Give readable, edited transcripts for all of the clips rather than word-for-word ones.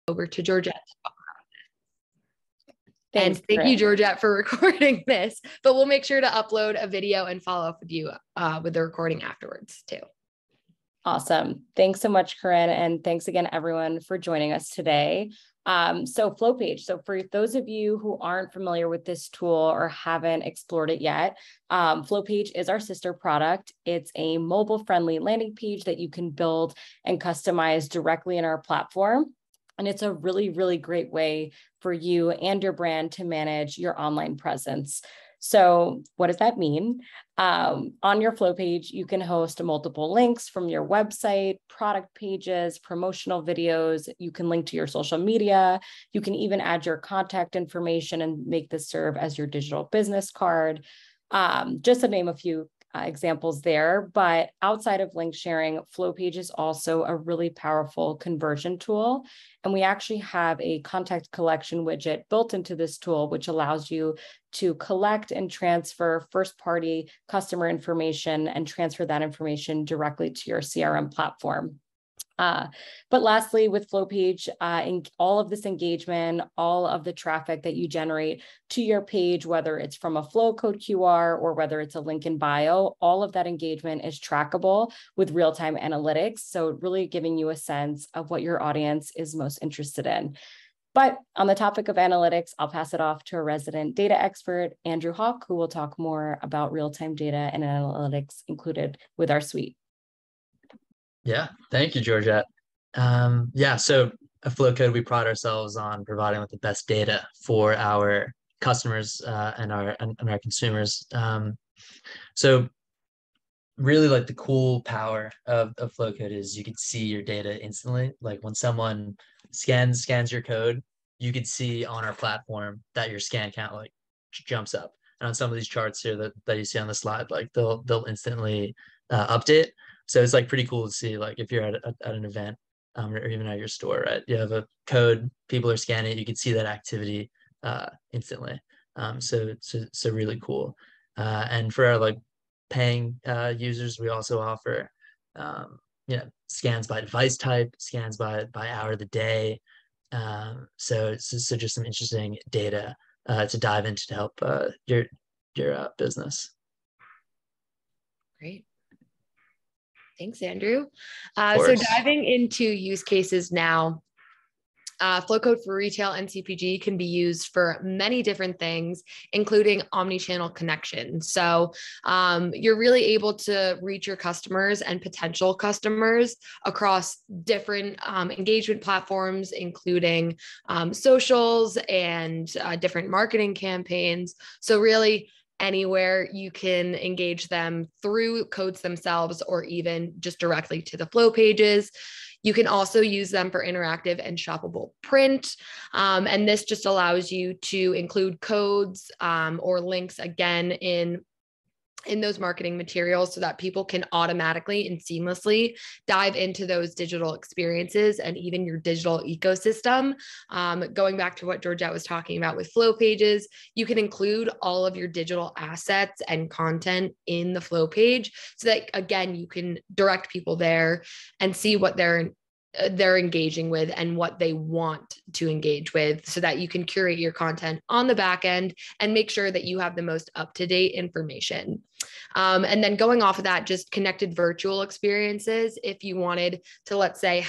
over to Georgette. Thanks, and thank you, Georgette, for recording this, but we'll make sure to upload a video and follow up with you with the recording afterwards too. Awesome. Thanks so much, Corinne. And thanks again, everyone, for joining us today. So Flowpage. So for those of you who aren't familiar with this tool or haven't explored it yet, Flowpage is our sister product. It's a mobile-friendly landing page that you can build and customize directly in our platform. And it's a really, really great way for you and your brand to manage your online presence. So what does that mean? On your Flow page, you can host multiple links from your website, product pages, promotional videos. You can link to your social media. You can even add your contact information and make this serve as your digital business card. Just to name a few examples there, but outside of link sharing, Flowpage is also a really powerful conversion tool. And we actually have a contact collection widget built into this tool, which allows you to collect and transfer first-party customer information and transfer that information directly to your CRM platform. But lastly, with Flowpage, all of this engagement, all of the traffic that you generate to your page, whether it's from a Flowcode QR or whether it's a link in bio, all of that engagement is trackable with real-time analytics. So really giving you a sense of what your audience is most interested in. But on the topic of analytics, I'll pass it off to a resident data expert, Andrew Hawk, who will talk more about real-time data and analytics included with our suite. Yeah, thank you, Georgette. So at Flowcode, we pride ourselves on providing with the best data for our customers and our consumers. So really, like, the cool power of Flowcode is you can see your data instantly. Like when someone scans your code, you could see on our platform that your scan count like jumps up. And on some of these charts here that you see on the slide, like they'll instantly update. So it's like pretty cool to see, like if you're at an event or even at your store, right? You have a code, people are scanning it, you can see that activity instantly. So really cool. And for our like paying users, we also offer scans by device type, scans by hour of the day. So just some interesting data to dive into to help your business. Great. Thanks, Andrew. So diving into use cases now, Flowcode for Retail and CPG can be used for many different things, including omni-channel connection. So you're really able to reach your customers and potential customers across different engagement platforms, including socials and different marketing campaigns. So really, anywhere you can engage them through codes themselves or even just directly to the Flow pages. You can also use them for interactive and shoppable print. And this just allows you to include codes or links again in those marketing materials so that people can automatically and seamlessly dive into those digital experiences and even your digital ecosystem. Going back to what Georgette was talking about with Flow pages, you can include all of your digital assets and content in the Flow page so that, again, you can direct people there and see what they're engaging with and what they want to engage with so that you can curate your content on the back end and make sure that you have the most up-to-date information. And then going off of that, just connected virtual experiences. If you wanted to, let's say,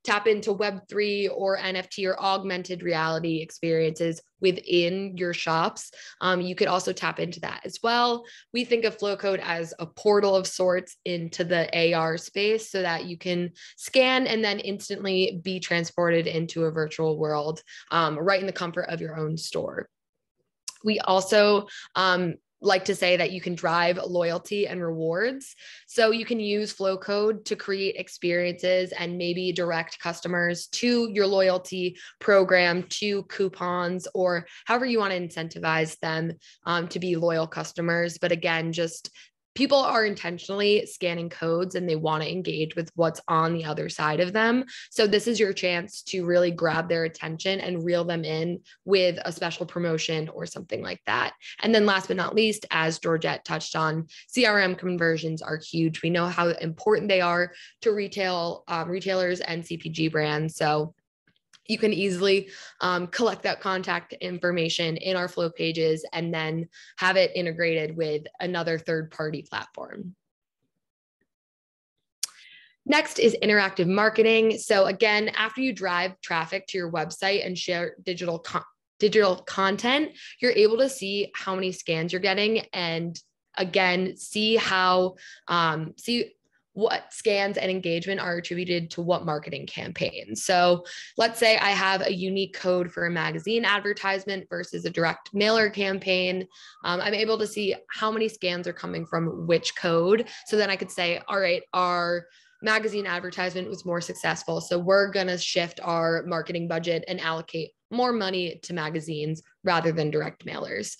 tap into Web3 or NFT or augmented reality experiences within your shops, you could also tap into that as well. We think of Flowcode as a portal of sorts into the AR space so that you can scan and then instantly be transported into a virtual world right in the comfort of your own store. We also like to say that you can drive loyalty and rewards. So you can use Flowcode to create experiences and maybe direct customers to your loyalty program, to coupons, or however you want to incentivize them to be loyal customers. But again, just people are intentionally scanning codes and they want to engage with what's on the other side of them. So this is your chance to really grab their attention and reel them in with a special promotion or something like that. And then last but not least, as Georgette touched on, CRM conversions are huge. We know how important they are to retailers and CPG brands. So You can easily collect that contact information in our flow pages and then have it integrated with another third-party platform. Next is interactive marketing. So again, after you drive traffic to your website and share digital content, you're able to see how many scans you're getting, and again, see what scans and engagement are attributed to what marketing campaign. So let's say I have a unique code for a magazine advertisement versus a direct mailer campaign. I'm able to see how many scans are coming from which code. So then I could say, all right, our magazine advertisement was more successful, so we're going to shift our marketing budget and allocate more money to magazines rather than direct mailers.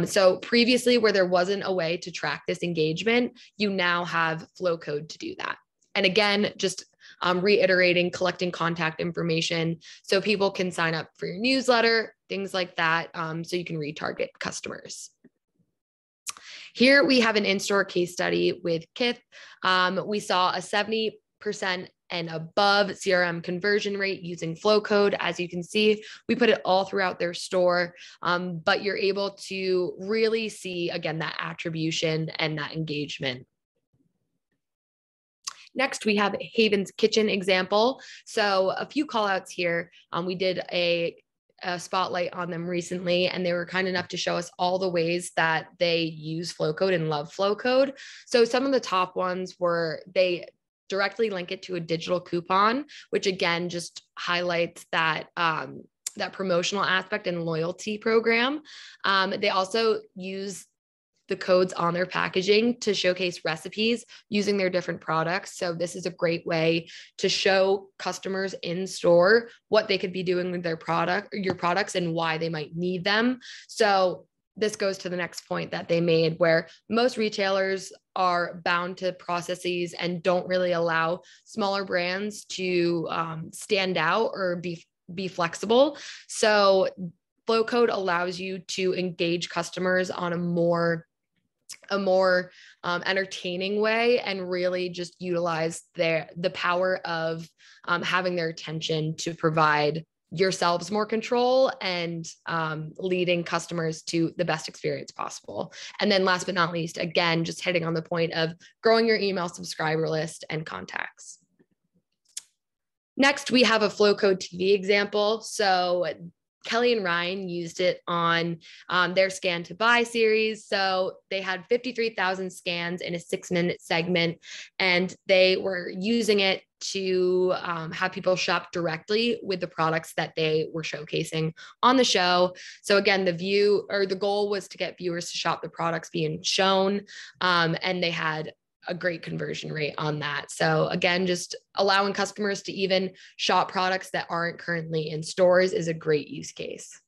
So previously, where there wasn't a way to track this engagement, you now have Flowcode to do that. And again, just reiterating, collecting contact information so people can sign up for your newsletter, things like that, so you can retarget customers. Here we have an in-store case study with Kith. We saw a 70% and above CRM conversion rate using Flowcode. As you can see, we put it all throughout their store, but you're able to really see, again, that attribution and that engagement. Next, we have Haven's Kitchen example. So a few call outs here. We did a spotlight on them recently, and they were kind enough to show us all the ways that they use Flowcode and love Flowcode. So some of the top ones were they directly link it to a digital coupon, which again just highlights that that promotional aspect and loyalty program. They also use the codes on their packaging to showcase recipes using their different products. So this is a great way to show customers in store what they could be doing with their your products, and why they might need them. So this goes to the next point that they made, where most retailers are bound to processes and don't really allow smaller brands to stand out or be flexible. So Flowcode allows you to engage customers on a more entertaining way, and really just utilize the power of having their attention to provide yourselves more control and leading customers to the best experience possible. And then last but not least, again, just hitting on the point of growing your email subscriber list and contacts. Next, we have a Flowcode TV example. So Kelly and Ryan used it on their Scan to Buy series. So they had 53,000 scans in a 6-minute segment, and they were using it to have people shop directly with the products that they were showcasing on the show. So again, the goal was to get viewers to shop the products being shown, and they had a great conversion rate on that. So again, just allowing customers to even shop products that aren't currently in stores is a great use case.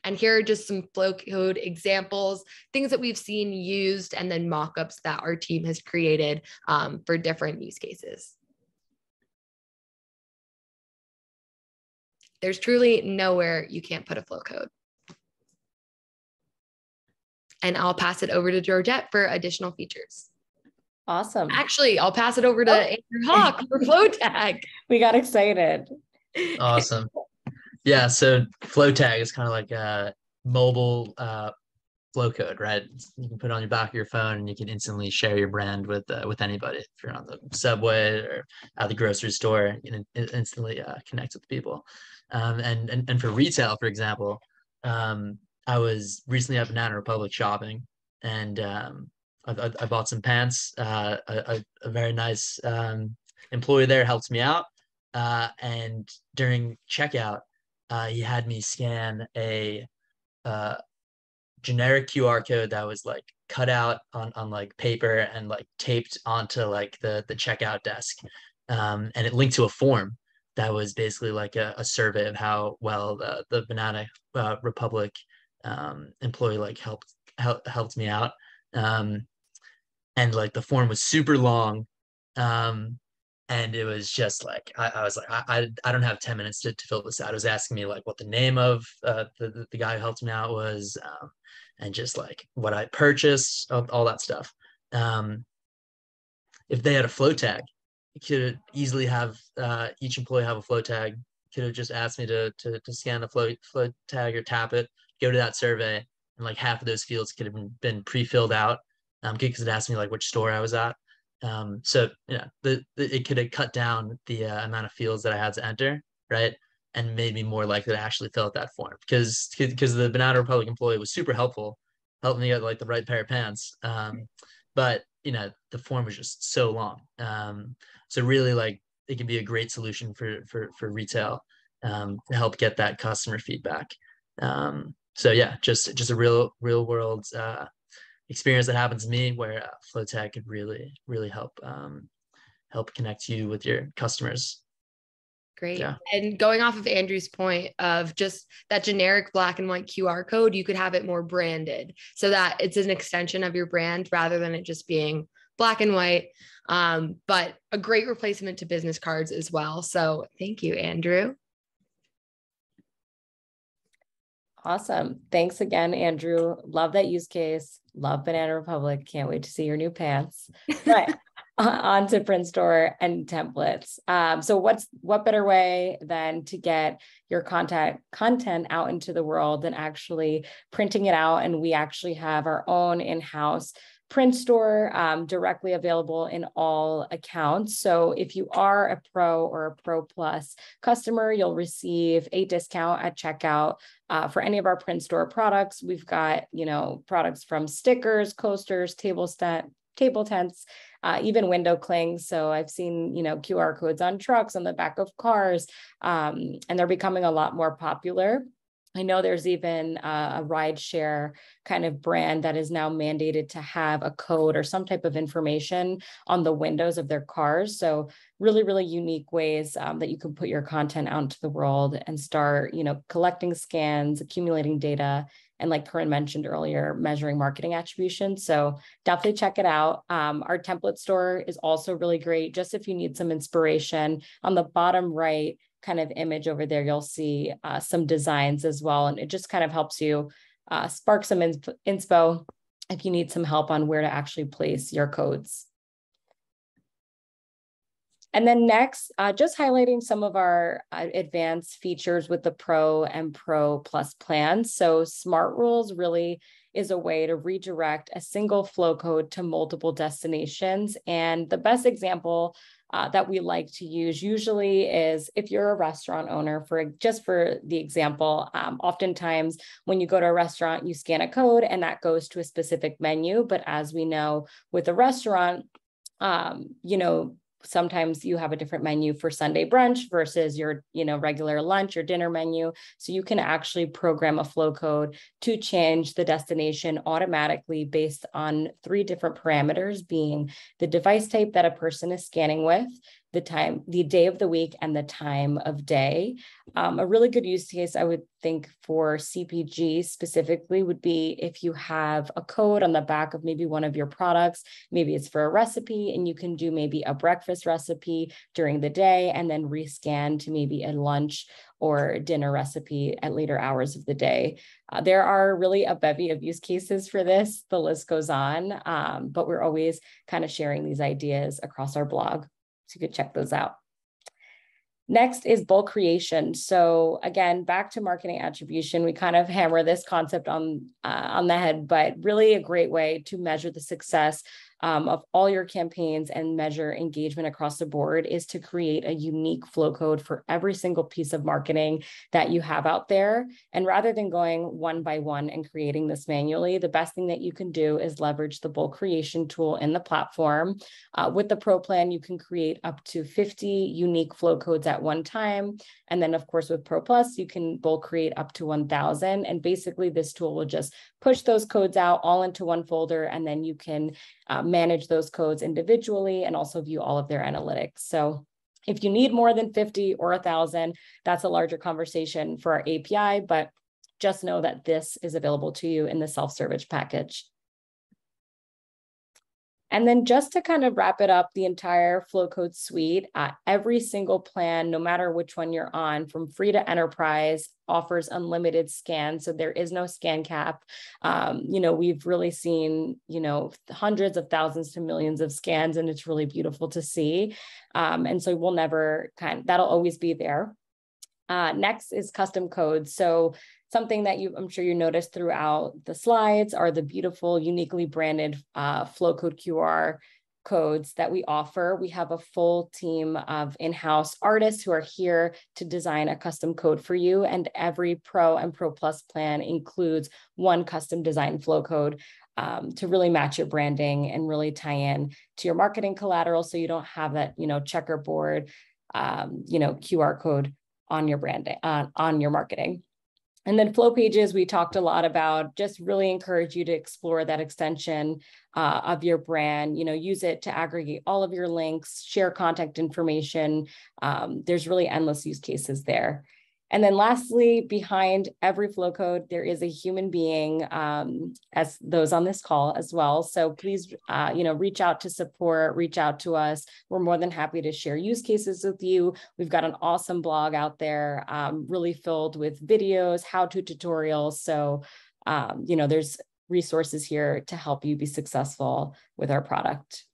And here are just some Flowcode examples, things that we've seen used, and then mock-ups that our team has created for different use cases. There's truly nowhere you can't put a Flowcode. And I'll pass it over to Georgette for additional features. Awesome. Actually, I'll pass it over to Andrew Hawk for FlowTag. We got excited. Awesome. Yeah, so FlowTag is kind of like a mobile Flowcode, right? You can put it on your back of your phone, and you can instantly share your brand with anybody. If you're on the subway or at the grocery store, you can instantly connect with people. And for retail, for example, I was recently at Banana Republic shopping, and I bought some pants. A very nice employee there helped me out, and during checkout, he had me scan a generic QR code that was like cut out on like paper and like taped onto like the checkout desk, and it linked to a form that was basically like a survey of how well the Banana Republic employee like helped me out. And like the form was super long, and it was just like I was like I don't have 10 minutes to fill this out. It was asking me like what the name of the guy who helped me out was, and just like what I purchased, all that stuff. If they had a flow tag, you could easily have each employee have a flow tag, could have just asked me to scan the flow tag or tap it, go to that survey, and like half of those fields could have been pre-filled out, because it asked me like which store I was at. So yeah, it could have cut down the amount of fields that I had to enter, right? And made me more likely to actually fill out that form, because the Banana Republic employee was super helpful, helped me get like the right pair of pants. But the form was just so long. So really, like, it can be a great solution for retail, to help get that customer feedback. So yeah, just a real world experience that happens to me, where Flowtag could really help connect you with your customers. Great. Yeah. And going off of Andrew's point of just that generic black and white QR code, you could have it more branded so that it's an extension of your brand rather than it just being black and white. But a great replacement to business cards as well. So thank you, Andrew. Awesome. Thanks again, Andrew. Love that use case. Love Banana Republic. Can't wait to see your new pants. Right. On to print store and templates. So what better way than to get your content out into the world than actually printing it out? And we actually have our own in-house print store, directly available in all accounts. So if you are a Pro or a Pro Plus customer, you'll receive a discount at checkout for any of our print store products. We've got, products from stickers, coasters, table tents, even window clings. So I've seen, QR codes on trucks, on the back of cars, and they're becoming a lot more popular. I know there's even a ride share kind of brand that is now mandated to have a code or some type of information on the windows of their cars. So really, really unique ways that you can put your content out into the world and start, collecting scans, accumulating data, and like Corinne mentioned earlier, measuring marketing attribution. So definitely check it out. Our template store is also really great. Just if you need some inspiration, on the bottom right kind of image over there, you'll see some designs as well. And it just kind of helps you spark some inspo if you need some help on where to actually place your codes. And then next, just highlighting some of our advanced features with the Pro and Pro Plus plans. So Smart Rules really is a way to redirect a single flow code to multiple destinations. And the best example that we like to use usually is if you're a restaurant owner, for the example, oftentimes when you go to a restaurant, you scan a code and that goes to a specific menu. But as we know with a restaurant, sometimes you have a different menu for Sunday brunch versus your, regular lunch or dinner menu. So you can actually program a flow code to change the destination automatically based on 3 different parameters, being the device type that a person is scanning with, the time, the day of the week, and the time of day. A really good use case, I would think, for CPG specifically would be if you have a code on the back of maybe one of your products, maybe it's for a recipe, and you can do maybe a breakfast recipe during the day and then rescan to maybe a lunch or dinner recipe at later hours of the day. There are really a bevy of use cases for this. The list goes on, but we're always kind of sharing these ideas across our blog. So you could check those out. Next is bulk creation. So again, back to marketing attribution, we kind of hammer this concept on the head, but really a great way to measure the success of all your campaigns and measure engagement across the board is to create a unique flow code for every single piece of marketing that you have out there. And rather than going one by one and creating this manually, the best thing that you can do is leverage the bulk creation tool in the platform. With the Pro plan, you can create up to 50 unique flow codes at one time. And then of course, with Pro Plus, you can bulk create up to 1,000. And basically this tool will just push those codes out all into one folder, and then you can manage those codes individually and also view all of their analytics. So if you need more than 50 or 1,000, that's a larger conversation for our API, but just know that this is available to you in the self-service package. And then just to kind of wrap it up, the entire Flowcode suite, every single plan, no matter which one you're on, from free to enterprise, offers unlimited scans. So there is no scan cap. We've really seen, hundreds of thousands to millions of scans, and it's really beautiful to see. And so we'll never that'll always be there. Next is custom codes. So something that I'm sure you noticed throughout the slides are the beautiful, uniquely branded Flowcode QR codes that we offer. We have a full team of in-house artists who are here to design a custom code for you. And every Pro and Pro Plus plan includes one custom design Flowcode to really match your branding and really tie in to your marketing collateral. So you don't have that, checkerboard, QR code on your branding, on your marketing. And then flow pages, we talked a lot about, just really encourage you to explore that extension of your brand, use it to aggregate all of your links, share contact information. There's really endless use cases there. And then lastly, behind every flow code, there is a human being, as those on this call as well. So please, reach out to support, reach out to us. We're more than happy to share use cases with you. We've got an awesome blog out there, really filled with videos, how-to tutorials. So, there's resources here to help you be successful with our product.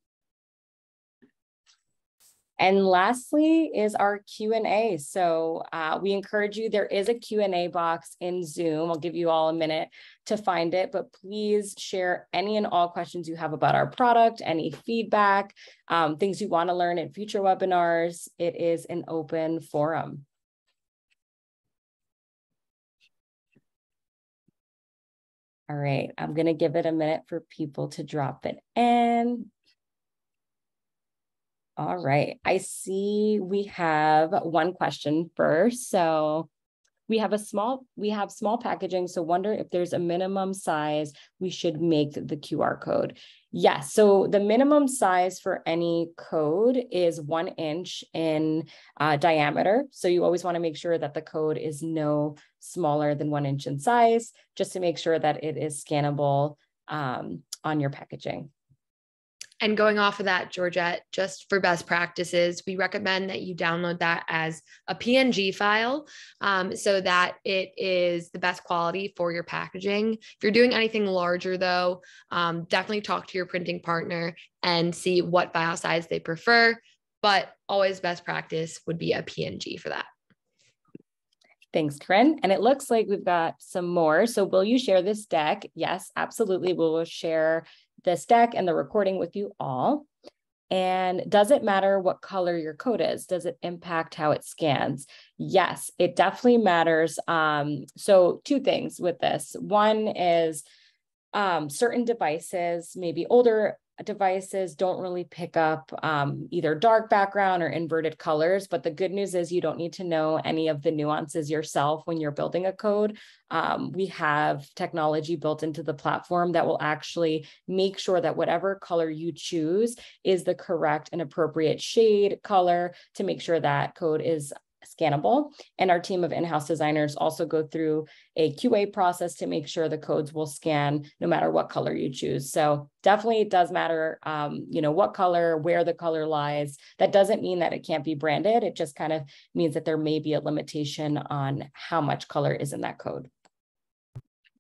And lastly is our Q&A. So we encourage you, there is a Q&A box in Zoom. I'll give you all a minute to find it, but please share any and all questions you have about our product, any feedback, things you want to learn in future webinars. It is an open forum. All right, I'm going to give it a minute for people to drop it in. All right, I see we have one question first. So we have small packaging. So wonder if there's a minimum size we should make the QR code. Yes, so the minimum size for any code is 1 inch in diameter. So you always want to make sure that the code is no smaller than 1 inch in size, just to make sure that it is scannable on your packaging. And going off of that, Georgette, just for best practices, we recommend that you download that as a PNG file so that it is the best quality for your packaging. If you're doing anything larger though, definitely talk to your printing partner and see what file size they prefer, but always best practice would be a PNG for that. Thanks, Corinne. And it looks like we've got some more. So will you share this deck? Yes, absolutely. We will share this deck and the recording with you all. And does it matter what color your code is? Does it impact how it scans? Yes, it definitely matters. So 2 things with this. One is certain devices, maybe older devices, don't really pick up either dark background or inverted colors. But the good news is you don't need to know any of the nuances yourself when you're building a code. We have technology built into the platform that will actually make sure that whatever color you choose is the correct and appropriate shade, color, to make sure that code is scannable. And our team of in-house designers also go through a QA process to make sure the codes will scan no matter what color you choose. So definitely it does matter, what color, where the color lies. That doesn't mean that it can't be branded. It just kind of means that there may be a limitation on how much color is in that code.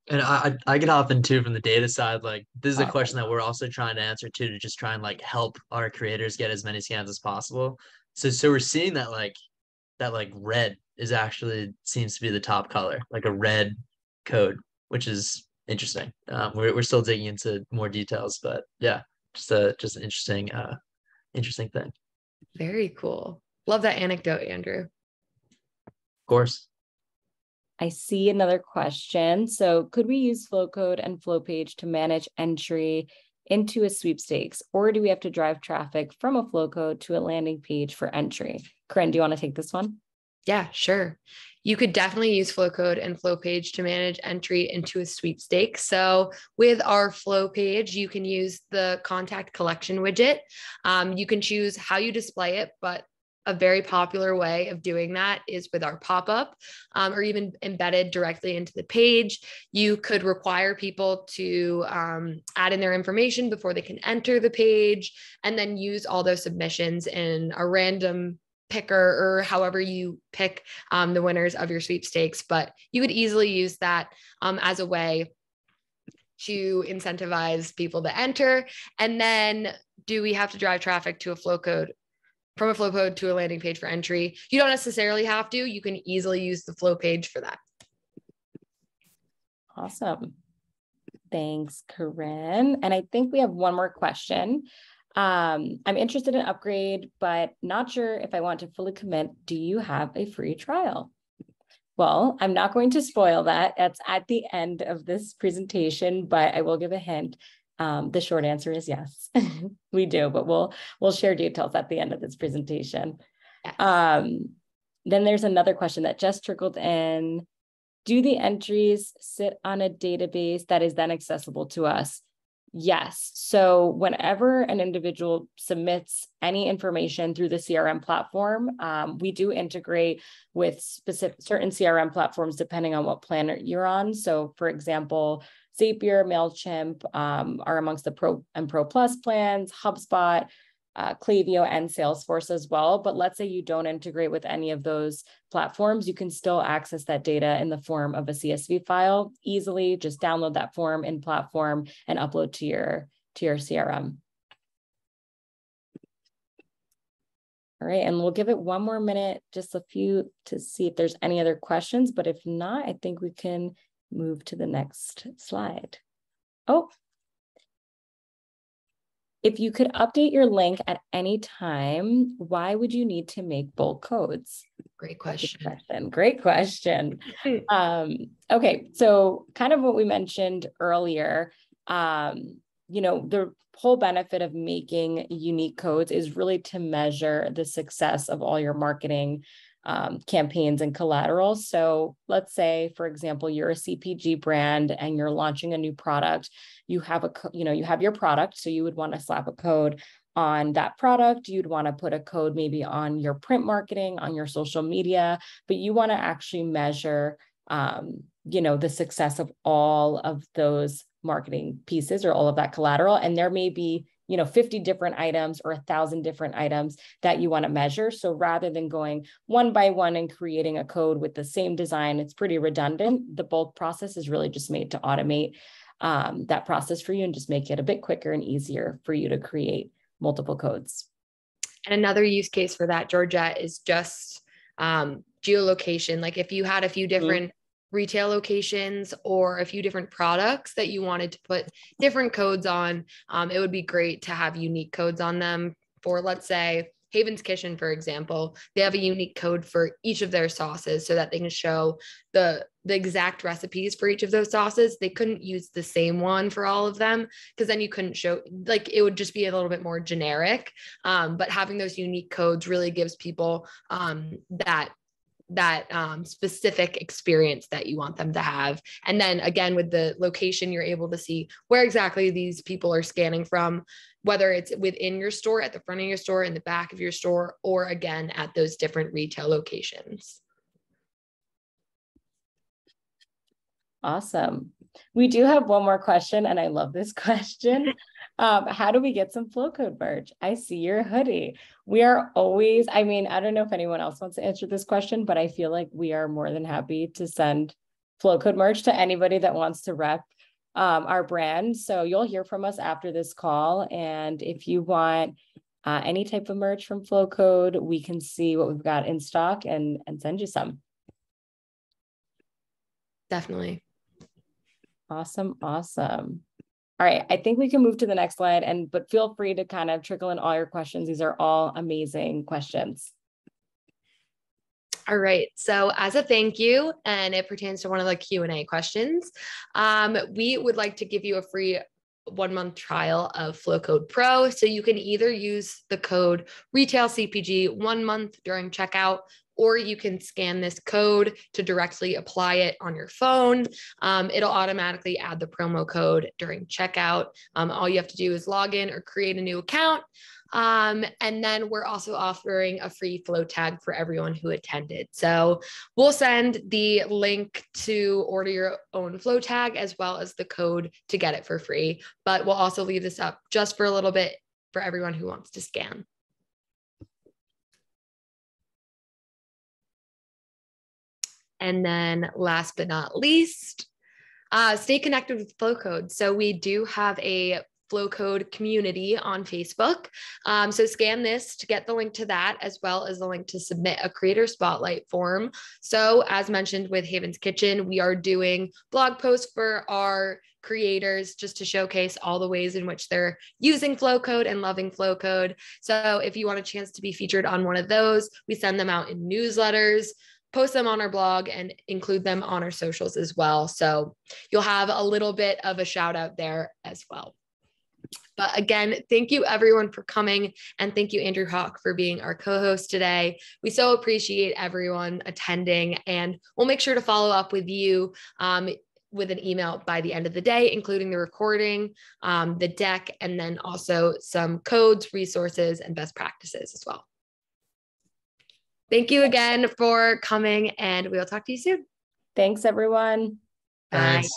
And I get often too from the data side, like this is a question that we're also trying to answer too, to just try and like help our creators get as many scans as possible. So we're seeing that red is actually seems to be the top color, like a red code, which is interesting. We're still digging into more details, but yeah, just an interesting thing. Very cool. Love that anecdote, Andrew. Of course. I see another question. So could we use Flowcode and Flowpage to manage entry into a sweepstakes, or do we have to drive traffic from a Flowcode to a landing page for entry? Corinne, do you want to take this one? Yeah, sure. You could definitely use Flowcode and Flowpage to manage entry into a sweepstakes. So with our Flowpage, you can use the contact collection widget. You can choose how you display it, but a very popular way of doing that is with our pop-up or even embedded directly into the page. You could require people to add in their information before they can enter the page, and then use all those submissions in a random picker or however you pick the winners of your sweepstakes. But you could easily use that as a way to incentivize people to enter. And then do we have to drive traffic to a Flowcode? from a flow code to a landing page for entry. You don't necessarily have to. You can easily use the flow page for that. Awesome. Thanks, Corinne. And I think we have one more question. I'm interested in upgrade, but not sure if I want to fully commit. Do you have a free trial? Well, I'm not going to spoil that. That's at the end of this presentation, but I will give a hint. The short answer is yes, we do, but we'll share details at the end of this presentation. Yes. Then there's another question that just trickled in. Do the entries sit on a database that is then accessible to us? Yes. So whenever an individual submits any information through the CRM platform, we do integrate with certain CRM platforms depending on what plan you're on. So for example, Zapier, MailChimp are amongst the Pro and Pro Plus plans, HubSpot, Klaviyo, and Salesforce as well. But let's say you don't integrate with any of those platforms, you can still access that data in the form of a CSV file easily. Just download that form in platform and upload to your CRM. All right, and we'll give it one more minute, just a few, to see if there's any other questions. But if not, I think we can move to the next slide. Oh, if you could update your link at any time, why would you need to make bulk codes? Great question. Great question. Okay, so kind of what we mentioned earlier, the whole benefit of making unique codes is really to measure the success of all your marketing campaigns and collateral. So let's say, for example, you're a CPG brand and you're launching a new product. You have you have your product, so you would want to slap a code on that product. You'd want to put a code maybe on your print marketing, on your social media, but you want to actually measure, the success of all of those marketing pieces or all of that collateral. And there may be 50 different items or 1,000 different items that you want to measure. So rather than going one by one and creating a code with the same design, it's pretty redundant. The bulk process is really just made to automate that process for you and just make it a bit quicker and easier for you to create multiple codes. And another use case for that, Georgette, is just geolocation. Like if you had a few different retail locations or a few different products that you wanted to put different codes on, it would be great to have unique codes on them. For, let's say, Haven's Kitchen, for example, they have a unique code for each of their sauces so that they can show the exact recipes for each of those sauces. They couldn't use the same one for all of them because then you couldn't show, like, it would just be a little bit more generic. But having those unique codes really gives people that specific experience that you want them to have. And then again, with the location, you're able to see where exactly these people are scanning from, whether it's within your store, at the front of your store, in the back of your store, or again, at those different retail locations. Awesome. We do have one more question, and I love this question. How do we get some Flowcode merch? I see your hoodie. We are always, I don't know if anyone else wants to answer this question, but I feel like we are more than happy to send Flowcode merch to anybody that wants to rep our brand. So you'll hear from us after this call. And if you want any type of merch from Flowcode, we can see what we've got in stock and send you some. Definitely. Awesome. Awesome. All right. I think we can move to the next slide, but feel free to kind of trickle in all your questions. These are all amazing questions. All right. So as a thank you, and it pertains to one of the Q&A questions, we would like to give you a free 1-month trial of Flowcode Pro. So you can either use the code Retail CPG 1 month during checkout, or you can scan this code to directly apply it on your phone. It'll automatically add the promo code during checkout. All you have to do is log in or create a new account. And then we're also offering a free flow tag for everyone who attended. So we'll send the link to order your own flow tag as well as the code to get it for free. But we'll also leave this up just for a little bit for everyone who wants to scan. And then last but not least, stay connected with Flowcode. So we do have a Flowcode community on Facebook. So scan this to get the link to that, as well as the link to submit a creator spotlight form. So as mentioned with Haven's Kitchen, we are doing blog posts for our creators just to showcase all the ways in which they're using Flowcode and loving Flowcode. So if you want a chance to be featured on one of those, we send them out in newsletters, post them on our blog, and include them on our socials as well. So you'll have a little bit of a shout out there as well. But again, thank you everyone for coming. And thank you, Andrew Hawk, for being our co-host today. We so appreciate everyone attending, and we'll make sure to follow up with you with an email by the end of the day, including the recording, the deck, and then also some codes, resources, and best practices as well. Thank you again for coming, and we'll talk to you soon. Thanks, everyone. Bye. Thanks.